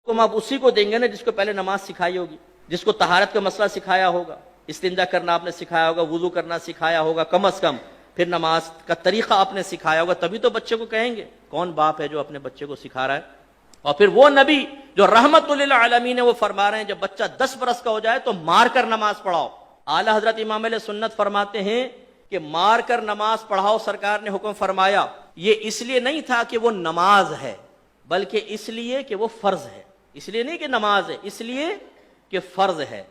تم آپ اسی کو دیں گے نا جس کو پہلے نماز سکھائی ہوگی، جس کو طہارت کا مسئلہ سکھایا ہوگا، استنجا کرنا آپ نے سکھایا ہوگا، وضو کرنا سکھایا ہوگا کم از کم، پھر نماز کا طریقہ آپ نے سکھایا ہوگا، تبھی تو بچے کو کہیں گے۔ کون باپ ہے جو اپنے بچے کو سکھا رہا ہے؟ اور پھر وہ نبی جو رحمت للعالمین ہے وہ فرما رہے ہیں جب بچہ 10 برس کا ہو جائے تو مار کر نماز پڑھاؤ۔ اعلی حضرت امام علیہ سنت فرماتے ہیں کہ مار کر نماز پڑھاؤ، سرکار نے حکم فرمایا، یہ اس لیے نہیں تھا کہ وہ نماز ہے، بلکہ اس لیے کہ وہ فرض ہے۔ اس لیے نہیں کہ نماز ہے، اس لیے کہ فرض ہے۔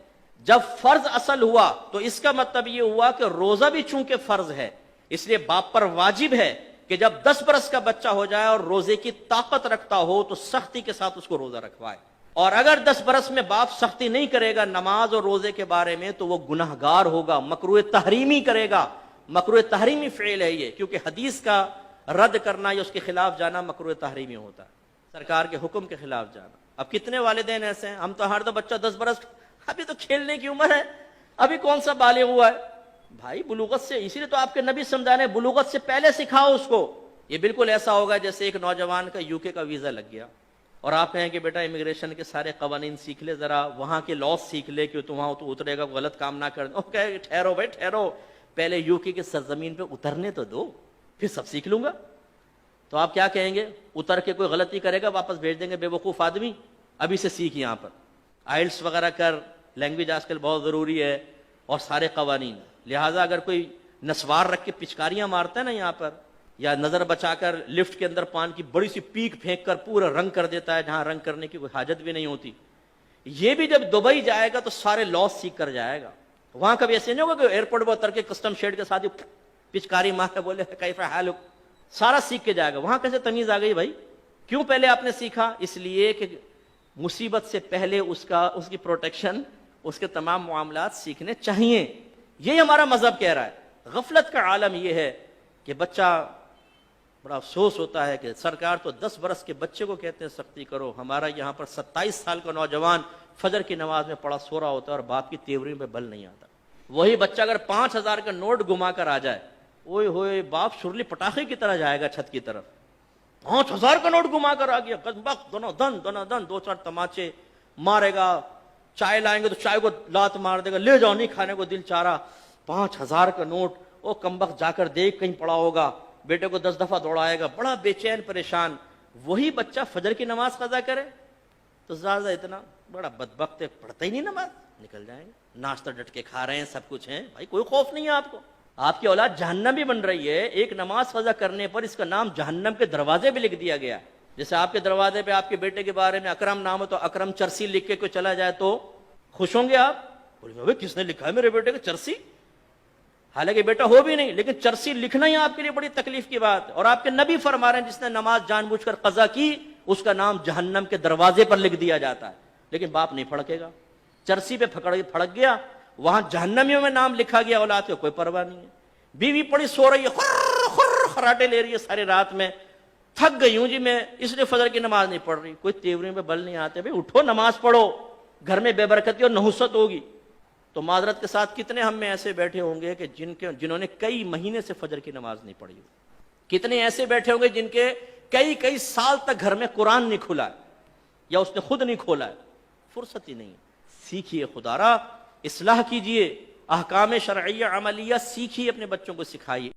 جب فرض اصل ہوا تو اس کا مطلب یہ ہوا کہ روزہ بھی چونکہ فرض ہے، اس لیے باپ پر واجب ہے کہ جب 10 برس کا بچہ ہو جائے اور روزے کی طاقت رکھتا ہو تو سختی کے ساتھ اس کو روزہ رکھوائے۔ اور اگر 10 برس میں باپ سختی نہیں کرے گا نماز اور روزے کے بارے میں تو وہ گناہگار ہوگا، مکروہ تحریمی کرے گا۔ مکروہ تحریمی فعل ہے یہ، کیونکہ حدیث کا رد کرنا یا اس کے خلاف جانا مکروہ تحریمی ہوتا ہے، سرکار کے حکم کے خلاف جانا۔ اب کتنے والدین ایسے ہیں، ہم تو ہر تو بچہ 10 برس، ابھی تو کھیلنے کی عمر ہے، ابھی کون سا بالغ ہوا ہے۔ بھائی بلوغت سے، اسی لیے تو آپ کے نبی سمجھا رہے ہیں بلوغت سے پہلے سکھاؤ اس کو۔ یہ بالکل ایسا ہوگا جیسے ایک نوجوان کا UK کا ویزا لگ گیا اور آپ کہیں کہ بیٹا امیگریشن کے سارے قوانین سیکھ لے، ذرا وہاں کے لاس سیکھ لے کہ تو وہاں تو اترے گا، غلط کام نہ کر۔ وہ کہے ٹھہرو بھائی ٹھہرو، پہلے UK کی سرزمین پہ اترنے تو دو، پھر سب سیکھ لوں گا۔ تو آپ کیا کہیں گے؟ اتر کے کوئی غلطی کرے گا واپس بھیج دیں گے، بے وقوف آدمی، ابھی سے سیکھ یہاں پر آئلٹس وغیرہ کر، لینگویج آج کل بہت ضروری ہے اور سارے قوانین۔ لہٰذا اگر کوئی نسوار رکھ کے پچکاریاں مارتا ہے نا یہاں پر، یا نظر بچا کر لفٹ کے اندر پان کی بڑی سی پیک پھینک کر پورا رنگ کر دیتا ہے جہاں رنگ کرنے کی کوئی حاجت بھی نہیں ہوتی، یہ بھی جب دبئی جائے گا تو سارے لاس سیکھ کر جائے گا۔ وہاں کبھی ایسے نہیں ہوگا کہ ایئرپورٹ پر اتر کے کسٹم شیڈ کے ساتھ ہی پچکاری مار کے بولے کیف حالک، سارا سیکھ کے جائے گا۔ وہاں کیسے تمیز آ گئی بھائی؟ کیوں پہلے آپ نے سیکھا؟ اس لیے کہ مصیبت سے پہلے اس کی پروٹیکشن، اس کے تمام معاملات سیکھنے چاہیے۔ یہی ہمارا مذہب کہہ رہا ہے۔ غفلت کا عالم یہ ہے کہ بچہ، بڑا افسوس ہوتا ہے کہ سرکار تو 10 برس کے بچے کو کہتے ہیں سختی کرو، ہمارا یہاں پر 27 سال کا نوجوان فجر کی نماز میں پڑا سو رہا ہوتا ہے اور باپ کی تیوری پہ بل نہیں آتا۔ وہی بچہ اگر 5000 کا نوٹ گما کر آ جائے، اوئے ہوئے باپ شرلی پٹاخے کی طرح جائے گا چھت کی طرف۔ 5000 کا نوٹ گما کر آ گیا، دونوں دن 2-4 تماچے مارے گا، چائے لائیں گے تو چائے کو لات مار دے گا، لے جاؤ نہیں کھانے کو دل چاہ رہا۔ 5000 کا نوٹ، وہ کمبخت جا کر دیکھ کہیں پڑا ہوگا، بیٹے کو 10 دفعہ دوڑائے گا، بڑا بے چین پریشان۔ وہی بچہ فجر کی نماز قضا کرے تو زیادہ اتنا بڑا بدبخت ہے، پڑھتا ہی نہیں نماز، نکل جائیں گے۔ ناشتہ ڈٹ کے کھا رہے ہیں، سب کچھ ہے، بھائی کوئی خوف نہیں ہے آپ کو؟ آپ کی اولاد جہنم بھی بن رہی ہے۔ ایک نماز قضا کرنے پر اس کا نام جہنم کے دروازے پہ لکھ دیا گیا۔ جیسے آپ کے دروازے پہ آپ کے بیٹے کے بارے میں اکرم نام ہو تو اکرم چرسی لکھ کے کوئی چلا جائے تو خوش ہوں گے آپ؟ بولیں گے کس نے لکھا ہے میرے بیٹے کا چرسی؟ حالانکہ بیٹا ہو بھی نہیں، لیکن چرسی لکھنا ہی آپ کے لیے بڑی تکلیف کی بات ہے۔ اور آپ کے نبی فرما رہے ہیں جس نے نماز جان بوجھ کر قضا کی اس کا نام جہنم کے دروازے پر لکھ دیا جاتا ہے، لیکن باپ نہیں پھڑکے گا۔ چرسی پہ پھڑک گیا، وہاں جہنمیوں میں نام لکھا گیا، اولاد کو کوئی پرواہ نہیں ہے۔ بیوی پڑی سو رہی ہے، خراٹے لے رہی ہے سارے رات میں، تھک گئی ہوں جی میں اس لیے فجر کی نماز نہیں پڑھ رہی، کوئی تیوری میں بل نہیں آتے، بھائی اٹھو نماز پڑھو، گھر میں بے برکتی اور نحوست ہوگی۔ تو معذرت کے ساتھ کتنے ہم میں ایسے بیٹھے ہوں گے کہ جنہوں نے کئی مہینے سے فجر کی نماز نہیں پڑھی؟ کتنے ایسے بیٹھے ہوں گے جن کے کئی سال تک گھر میں قرآن نہیں کھلا ہے یا اس نے خود نہیں کھولا ہے؟ فرصت ہی نہیں۔ سیکھیے خدا را، اصلاح کیجئے، احکام شرعیہ عملیہ سیکھیے، اپنے بچوں کو سکھائیے۔